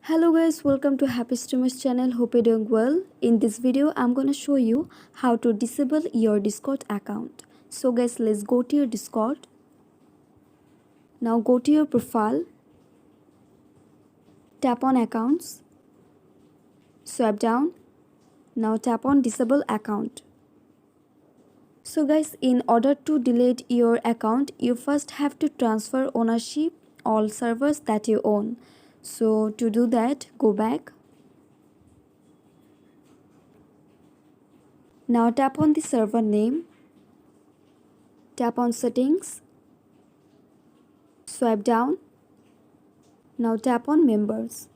Hello guys, welcome to Happy Streamers channel. Hope you're doing well. In this video, I'm gonna show you how to disable your Discord account. So guys, let's go to your Discord. Now go to your profile, tap on accounts, swipe down. Now tap on disable account. So guys, in order to delete your account, you first have to transfer ownership all servers that you own. So to do that, go back. Now tap on the server name, tap on settings, swipe down. Now tap on members.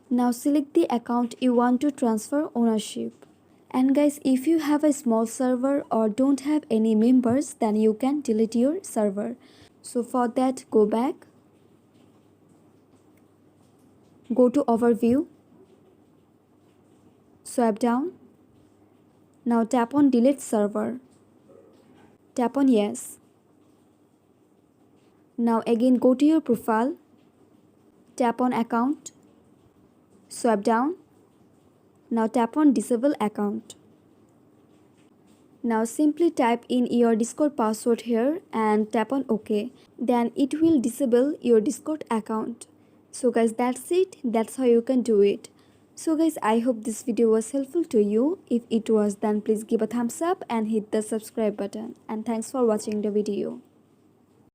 Now select the account you want to transfer ownership. And guys, if you have a small server or don't have any members, then you can delete your server. So for that, go back, go to overview, swipe down. Now tap on delete server, tap on yes. Now again go to your profile, tap on account, swipe down. Now tap on disable account. Now simply type in your Discord password here and tap on OK. Then it will disable your Discord account. So guys, that's it. That's how you can do it. So guys, I hope this video was helpful to you. If it was, then please give a thumbs up and hit the subscribe button. And thanks for watching the video.